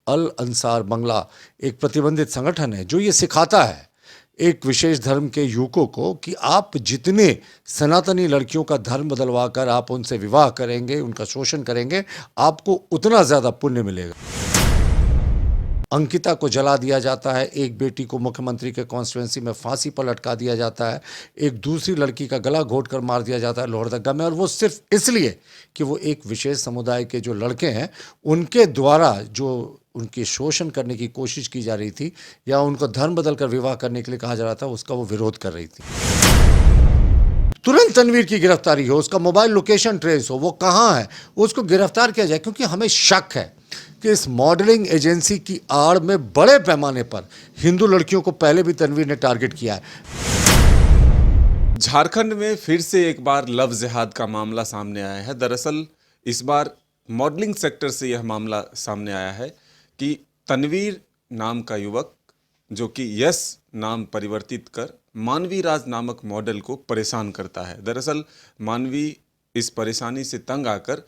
अल अंसार बंगला एक प्रतिबंधित संगठन है जो ये सिखाता है एक विशेष धर्म के युवकों को कि आप जितने सनातनी लड़कियों का धर्म बदलवा कर आप उनसे विवाह करेंगे, उनका शोषण करेंगे, आपको उतना ज़्यादा पुण्य मिलेगा। अंकिता को जला दिया जाता है, एक बेटी को मुख्यमंत्री के कॉन्स्टिट्यूंसी में फांसी पर लटका दिया जाता है, एक दूसरी लड़की का गला घोट कर मार दिया जाता है लोहरदगा में, और वो सिर्फ इसलिए कि वो एक विशेष समुदाय के जो लड़के हैं उनके द्वारा जो उनकी शोषण करने की कोशिश की जा रही थी या उनको धर्म बदल कर विवाह करने के लिए कहा जा रहा था, उसका वो विरोध कर रही थी। तुरंत तनवीर की गिरफ्तारी हो, उसका मोबाइल लोकेशन ट्रेस हो, वो कहाँ है, उसको गिरफ्तार किया जाए, क्योंकि हमें शक है कि इस मॉडलिंग एजेंसी की आड़ में बड़े पैमाने पर हिंदू लड़कियों को पहले भी तनवीर ने टारगेट किया है। झारखंड में फिर से एक बार लव जिहाद का मामला सामने आया है। दरअसल इस बार मॉडलिंग सेक्टर से यह मामला सामने आया है कि तनवीर नाम का युवक जो कि यश नाम परिवर्तित कर मानवी राज नामक मॉडल को परेशान करता है। दरअसल मानवी इस परेशानी से तंग आकर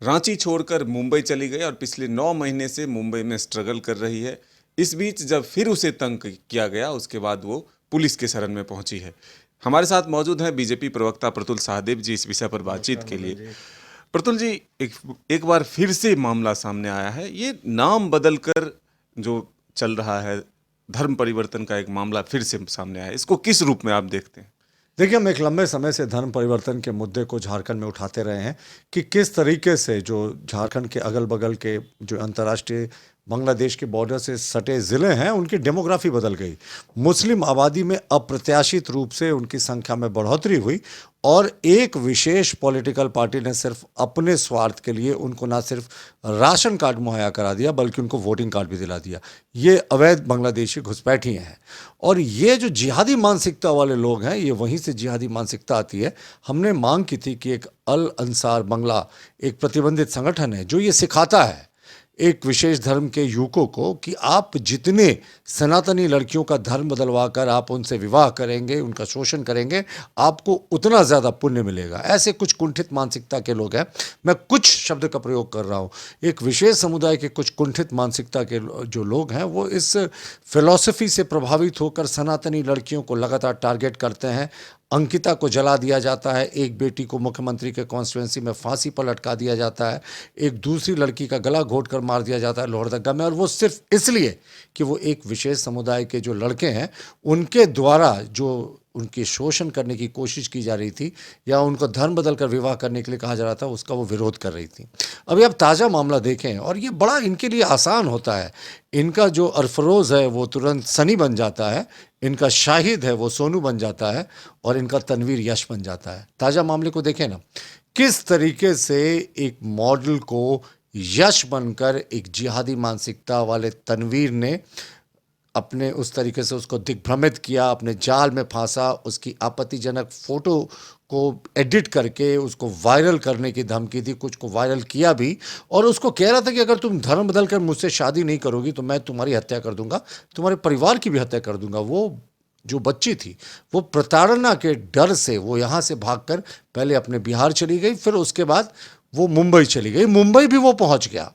रांची छोड़कर मुंबई चली गई और पिछले 9 महीने से मुंबई में स्ट्रगल कर रही है। इस बीच जब फिर उसे तंग किया गया उसके बाद वो पुलिस के शरण में पहुंची है। हमारे साथ मौजूद हैं बीजेपी प्रवक्ता प्रतुल सहदेव जी इस विषय पर बातचीत के लिए। प्रतुल जी, एक बार फिर से मामला सामने आया है। ये नाम बदलकर जो चल रहा है धर्म परिवर्तन का एक मामला फिर से सामने आया है, इसको किस रूप में आप देखते हैं? देखिए, हम एक लंबे समय से धर्म परिवर्तन के मुद्दे को झारखंड में उठाते रहे हैं कि किस तरीके से जो झारखंड के अगल बगल के जो अंतर्राष्ट्रीय बांग्लादेश के बॉर्डर से सटे ज़िले हैं उनकी डेमोग्राफी बदल गई। मुस्लिम आबादी में अप्रत्याशित रूप से उनकी संख्या में बढ़ोतरी हुई और एक विशेष पॉलिटिकल पार्टी ने सिर्फ अपने स्वार्थ के लिए उनको ना सिर्फ राशन कार्ड मुहैया करा दिया बल्कि उनको वोटिंग कार्ड भी दिला दिया। ये अवैध बांग्लादेशी घुसपैठिए हैं और ये जो जिहादी मानसिकता वाले लोग हैं ये वहीं से जिहादी मानसिकता आती है। हमने मांग की थी कि एक अल अंसार बंगला एक प्रतिबंधित संगठन है जो ये सिखाता है एक विशेष धर्म के युवकों को कि आप जितने सनातनी लड़कियों का धर्म बदलवा कर आप उनसे विवाह करेंगे, उनका शोषण करेंगे, आपको उतना ज़्यादा पुण्य मिलेगा। ऐसे कुछ कुंठित मानसिकता के लोग हैं। मैं कुछ शब्द का प्रयोग कर रहा हूँ। एक विशेष समुदाय के कुछ कुंठित मानसिकता के जो लोग हैं वो इस फिलॉसफी से प्रभावित होकर सनातनी लड़कियों को लगातार टारगेट करते हैं। अंकिता को जला दिया जाता है, एक बेटी को मुख्यमंत्री के कॉन्स्टिट्यूंसी में फांसी पर लटका दिया जाता है, एक दूसरी लड़की का गला घोट कर मार दिया जाता है लोहरदगा में, और वो सिर्फ इसलिए कि वो एक विशेष समुदाय के जो लड़के हैं उनके द्वारा जो उनकी शोषण करने की कोशिश की जा रही थी या उनको धर्म बदल कर विवाह करने के लिए कहा जा रहा था, उसका वो विरोध कर रही थी। अभी आप ताज़ा मामला देखें और ये बड़ा इनके लिए आसान होता है। इनका जो अरफरोज़ है वो तुरंत सनी बन जाता है, इनका शाहिद है वो सोनू बन जाता है और इनका तनवीर यश बन जाता है। ताज़ा मामले को देखें ना, किस तरीके से एक मॉडल को यश बनकर एक जिहादी मानसिकता वाले तनवीर ने अपने उस तरीके से उसको दिग्भ्रमित किया, अपने जाल में फांसा, उसकी आपत्तिजनक फ़ोटो को एडिट करके उसको वायरल करने की धमकी दी, कुछ को वायरल किया भी और उसको कह रहा था कि अगर तुम धर्म बदल कर मुझसे शादी नहीं करोगी तो मैं तुम्हारी हत्या कर दूंगा, तुम्हारे परिवार की भी हत्या कर दूंगा। वो जो बच्ची थी वो प्रताड़ना के डर से वो यहाँ से भागकर पहले अपने बिहार चली गई, फिर उसके बाद वो मुंबई चली गई। मुंबई भी वो पहुँच गया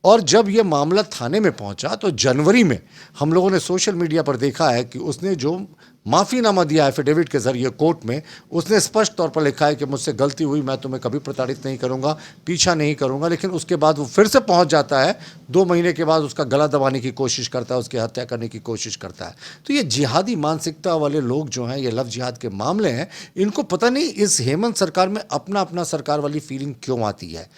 और जब ये मामला थाने में पहुंचा तो जनवरी में हम लोगों ने सोशल मीडिया पर देखा है कि उसने जो माफ़ीनामा दिया एफिडेविट के ज़रिए कोर्ट में, उसने स्पष्ट तौर पर लिखा है कि मुझसे गलती हुई, मैं तुम्हें कभी प्रताड़ित नहीं करूंगा, पीछा नहीं करूंगा। लेकिन उसके बाद वो फिर से पहुंच जाता है, 2 महीने के बाद उसका गला दबाने की कोशिश करता है, उसकी हत्या करने की कोशिश करता है। तो ये जिहादी मानसिकता वाले लोग जो हैं, ये लव जिहाद के मामले हैं, इनको पता नहीं इस हेमंत सरकार में अपना अपना सरकार वाली फीलिंग क्यों आती है।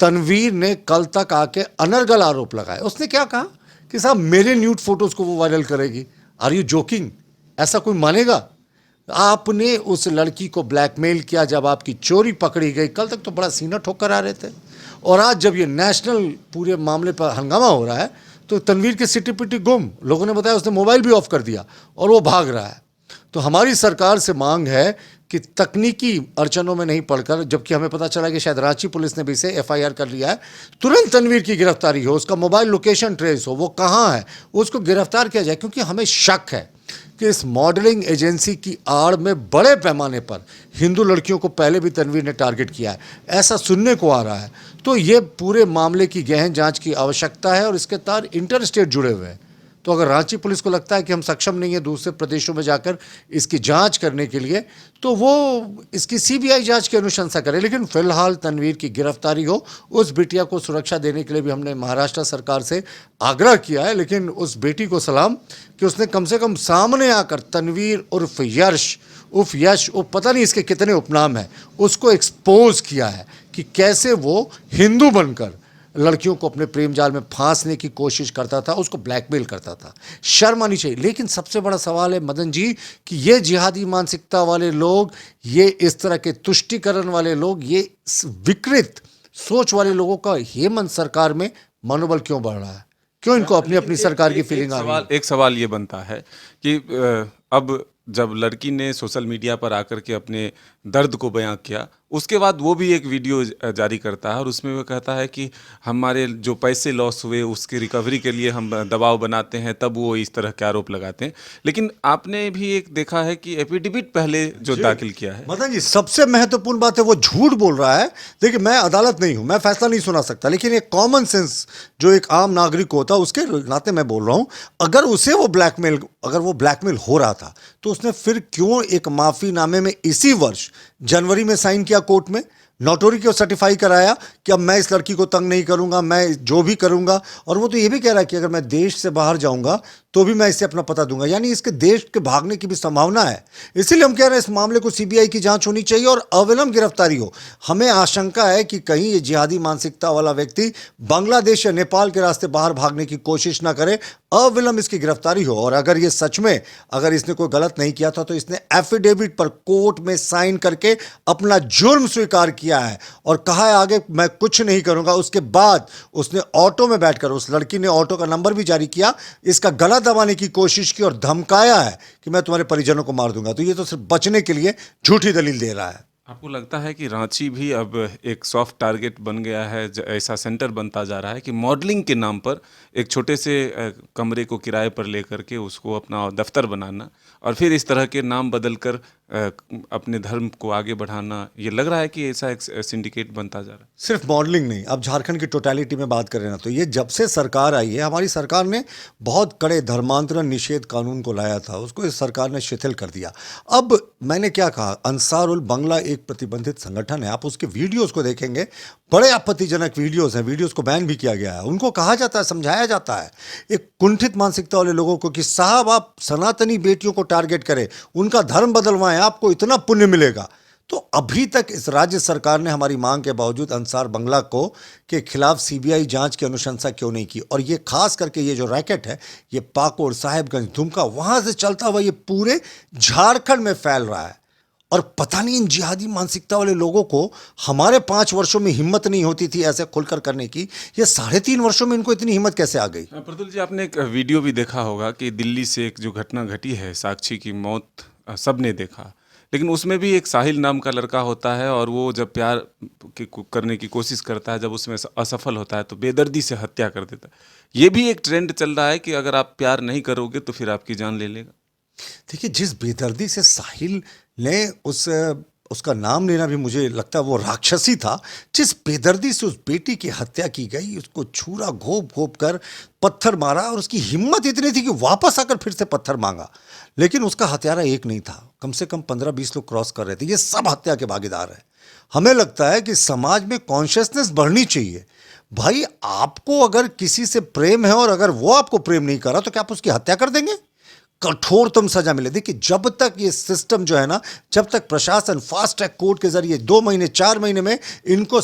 तनवीर ने कल तक आके अनर्गल आरोप लगाए। उसने क्या कहा कि साहब मेरे न्यूड फोटोज़ को वो वायरल करेगी। Are you joking? ऐसा कोई मानेगा? आपने उस लड़की को ब्लैकमेल किया जब आपकी चोरी पकड़ी गई। कल तक तो बड़ा सीना ठोकर आ रहे थे और आज जब ये नेशनल पूरे मामले पर हंगामा हो रहा है तो तनवीर की सिटी पिटी गुम। लोगों ने बताया उसने मोबाइल भी ऑफ कर दिया और वो भाग रहा है। तो हमारी सरकार से मांग है कि तकनीकी अड़चनों में नहीं पड़कर, जबकि हमें पता चला कि शायद रांची पुलिस ने भी इसे एफआईआर कर लिया है, तुरंत तनवीर की गिरफ्तारी हो, उसका मोबाइल लोकेशन ट्रेस हो, वो कहाँ है, उसको गिरफ्तार किया जाए। क्योंकि हमें शक है कि इस मॉडलिंग एजेंसी की आड़ में बड़े पैमाने पर हिंदू लड़कियों को पहले भी तनवीर ने टारगेट किया है, ऐसा सुनने को आ रहा है। तो ये पूरे मामले की गहन जांच की आवश्यकता है और इसके तार इंटर स्टेट जुड़े हुए हैं। तो अगर रांची पुलिस को लगता है कि हम सक्षम नहीं है दूसरे प्रदेशों में जाकर इसकी जांच करने के लिए, तो वो इसकी सीबीआई जांच की अनुशंसा करे। लेकिन फिलहाल तनवीर की गिरफ्तारी हो, उस बिटिया को सुरक्षा देने के लिए भी हमने महाराष्ट्र सरकार से आग्रह किया है। लेकिन उस बेटी को सलाम कि उसने कम से कम सामने आकर तनवीर उर्फ यश पता नहीं इसके कितने उपनाम हैं, उसको एक्सपोज किया है कि कैसे वो हिंदू बनकर लड़कियों को अपने प्रेम जाल में फांसने की कोशिश करता था, उसको ब्लैकमेल करता था। शर्म आनी चाहिए। लेकिन सबसे बड़ा सवाल है मदन जी कि ये जिहादी मानसिकता वाले लोग, ये इस तरह के तुष्टिकरण वाले लोग, ये विकृत सोच वाले लोगों का हेमंत सरकार में मनोबल क्यों बढ़ रहा है? क्यों इनको अपनी अपनी सरकार की फीलिंग आ रही है? एक सवाल ये बनता है कि अब जब लड़की ने सोशल मीडिया पर आकर के अपने दर्द को बयां किया, उसके बाद वो भी एक वीडियो जारी करता है और उसमें वो कहता है कि हमारे जो पैसे लॉस हुए उसकी रिकवरी के लिए हम दबाव बनाते हैं, तब वो इस तरह के आरोप लगाते हैं। लेकिन आपने भी एक देखा है कि एफिडेविट पहले जो दाखिल किया है। मदन जी, सबसे महत्वपूर्ण बात है वो झूठ बोल रहा है। देखिए, मैं अदालत नहीं हूं, मैं फैसला नहीं सुना सकता, लेकिन एक कॉमन सेंस जो एक आम नागरिक होता है उसके नाते मैं बोल रहा हूं, अगर वो ब्लैकमेल हो रहा था तो उसने फिर क्यों एक माफीनामे में इसी वर्ष जनवरी में साइन किया कोर्ट में, नोटरी को सर्टिफाई कराया कि अब मैं इस लड़की को तंग नहीं करूंगा, मैं जो भी करूंगा। और वो तो ये भी कह रहा है कि अगर मैं देश से बाहर जाऊंगा तो भी मैं इसे अपना पता दूंगा, यानी इसके देश के भागने की भी संभावना है। इसीलिए हम कह रहे हैं इस मामले को सीबीआई की जांच होनी चाहिए और अविलंब गिरफ्तारी हो। हमें आशंका है कि कहीं ये जिहादी मानसिकता वाला व्यक्ति बांग्लादेश या नेपाल के रास्ते बाहर भागने की कोशिश ना करे, अविलंब इसकी गिरफ्तारी हो। और अगर ये सच में, अगर इसने कोई गलत नहीं किया था तो इसने एफिडेविट पर कोर्ट में साइन करके अपना जुर्म स्वीकार किया है और कहा है आगे मैं कुछ नहीं करूंगा। उसके बाद उसने ऑटो में बैठकर, उस लड़की ने ऑटो का नंबर भी जारी किया, इसका गला दबाने की कोशिश की और धमकाया है कि मैं तुम्हारे परिजनों को मार दूंगा। तो ये तो सिर्फ बचने के लिए झूठी दलील दे रहा है। आपको लगता है कि रांची भी अब एक सॉफ्ट टारगेट बन गया है, ऐसा सेंटर बनता जा रहा है कि मॉडलिंग के नाम पर एक छोटे से कमरे को किराए पर लेकर के उसको अपना दफ्तर बनाना और फिर इस तरह के नाम बदलकर अपने धर्म को आगे बढ़ाना, ये लग रहा है कि ऐसा एक सिंडिकेट बनता जा रहा है? सिर्फ मॉडलिंग नहीं, अब झारखंड की टोटलिटी में बात करें ना, तो ये जब से सरकार आई है, हमारी सरकार ने बहुत कड़े धर्मांतरण निषेध कानून को लाया था, उसको इस सरकार ने शिथिल कर दिया। अब मैंने क्या कहा, अंसारुल बंगला एक प्रतिबंधित संगठन है। आप उसके वीडियोस को देखेंगे, बड़े आपत्तिजनक वीडियोस हैं, वीडियोस को बैन भी किया गया है। उनको कहा जाता है, समझाया जाता है एक कुंठित मानसिकता वाले लोगों को कि साहब आप सनातनी बेटियों को टारगेट करें, उनका धर्म बदलवाएं, आपको इतना पुण्य मिलेगा। तो अभी तक इस राज्य सरकार ने हमारी मांग के बावजूद अंसार बंगला को के खिलाफ सीबीआई जांच की अनुशंसा क्यों नहीं की? और ये खास करके ये जो रैकेट है, ये पाकुड़, साहेबगंज, दुमका, वहां से चलता हुआ ये पूरे झारखंड में फैल रहा है। और पता नहीं इन जिहादी मानसिकता वाले लोगों को हमारे 5 वर्षों में हिम्मत नहीं होती थी ऐसे खुलकर करने की, ये 3.5 वर्षों में इनको इतनी हिम्मत कैसे आ गई? प्रतुल जी, आपने एक वीडियो भी देखा होगा कि दिल्ली से एक जो घटना घटी है, साक्षी की मौत, सबने देखा, लेकिन उसमें भी एक साहिल नाम का लड़का होता है और वो जब प्यार करने की कोशिश करता है, जब उसमें असफल होता है तो बेदर्दी से हत्या कर देता है। ये भी एक ट्रेंड चल रहा है कि अगर आप प्यार नहीं करोगे तो फिर आपकी जान ले लेगा। देखिए, जिस बेदर्दी से साहिल ने उसका नाम लेना भी मुझे लगता है वो राक्षसी था। जिस बेदर्दी से उस बेटी की हत्या की गई, उसको छुरा घोप घोप कर पत्थर मारा और उसकी हिम्मत इतनी थी कि वापस आकर फिर से पत्थर मांगा। लेकिन उसका हत्यारा एक नहीं था, कम से कम 15-20 लोग क्रॉस कर रहे थे। ये सब हत्या के भागीदार हैं। हमें लगता है कि समाज में कॉन्शियसनेस बढ़नी चाहिए। भाई, आपको अगर किसी से प्रेम है और अगर वो आपको प्रेम नहीं कर रहा तो क्या आप उसकी हत्या कर देंगे? कठोरतम सजा मिले। देखिए, जब तक ये सिस्टम जो है ना, जब तक प्रशासन फास्ट ट्रैक कोर्ट के जरिए 2 महीने 4 महीने में इनको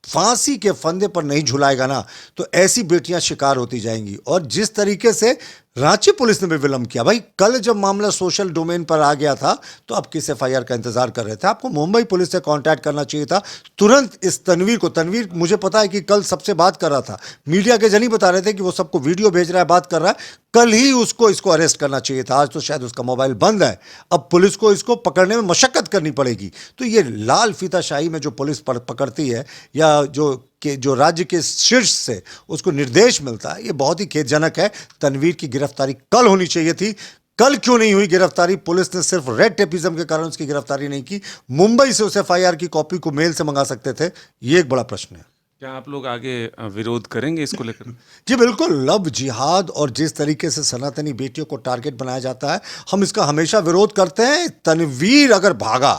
फांसी के फंदे पर नहीं झुलाएगा ना, तो ऐसी बेटियां शिकार होती जाएंगी। और जिस तरीके से रांची पुलिस ने भी विलंब किया, भाई कल जब मामला सोशल डोमेन पर आ गया था तो आप किस एफआईआर का इंतजार कर रहे थे? आपको मुंबई पुलिस से कांटेक्ट करना चाहिए था तुरंत। इस तनवीर मुझे पता है कि कल सबसे बात कर रहा था, मीडिया के जन बता रहे थे कि वो सबको वीडियो भेज रहा है, बात कर रहा है। कल ही इसको अरेस्ट करना चाहिए था। आज तो शायद उसका मोबाइल बंद है, अब पुलिस को इसको पकड़ने में मशक्कत करनी पड़ेगी। तो ये लाल फीताशाही में जो पुलिस पकड़ती है या जो राज्य के शीर्ष से उसको निर्देश मिलता है, ये बहुत ही खेदजनक है। तनवीर की गिरफ्तारी कल होनी चाहिए थी। कल क्यों नहीं हुई गिरफ्तारी? पुलिस ने सिर्फ रेड टेपिज्म के कारण उसकी गिरफ्तारी नहीं की। मुंबई से उस एफआईआर की कॉपी को मेल से मंगा सकते थे। ये एक बड़ा प्रश्न है। क्या आप लोग आगे विरोध करेंगे इसको लेकर? जी बिल्कुल, लव जिहाद और जिस तरीके से सनातनी बेटियों को टारगेट बनाया जाता है, हम इसका हमेशा विरोध करते हैं। तनवीर अगर भागा,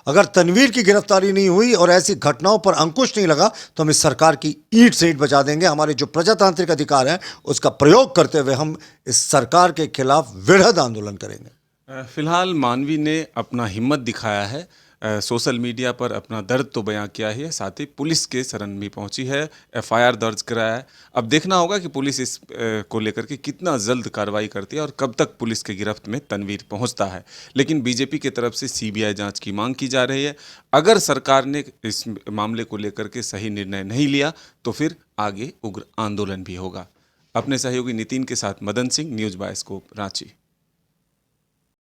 अगर तनवीर की गिरफ्तारी नहीं हुई और ऐसी घटनाओं पर अंकुश नहीं लगा, तो हम इस सरकार की ईंट से ईंट बजा देंगे। हमारे जो प्रजातांत्रिक अधिकार हैं, उसका प्रयोग करते हुए हम इस सरकार के खिलाफ वृहद आंदोलन करेंगे। फिलहाल मानवी ने अपना हिम्मत दिखाया है, सोशल मीडिया पर अपना दर्द तो बयां किया ही है, साथ ही पुलिस के शरण भी पहुंची है, एफआईआर दर्ज कराया है। अब देखना होगा कि पुलिस इस को लेकर के कितना जल्द कार्रवाई करती है और कब तक पुलिस के गिरफ्त में तनवीर पहुंचता है। लेकिन बीजेपी की तरफ से सीबीआई जांच की मांग की जा रही है। अगर सरकार ने इस मामले को लेकर के सही निर्णय नहीं लिया तो फिर आगे उग्र आंदोलन भी होगा। अपने सहयोगी नितिन के साथ Madan Singh, news bye scope, Ranchi.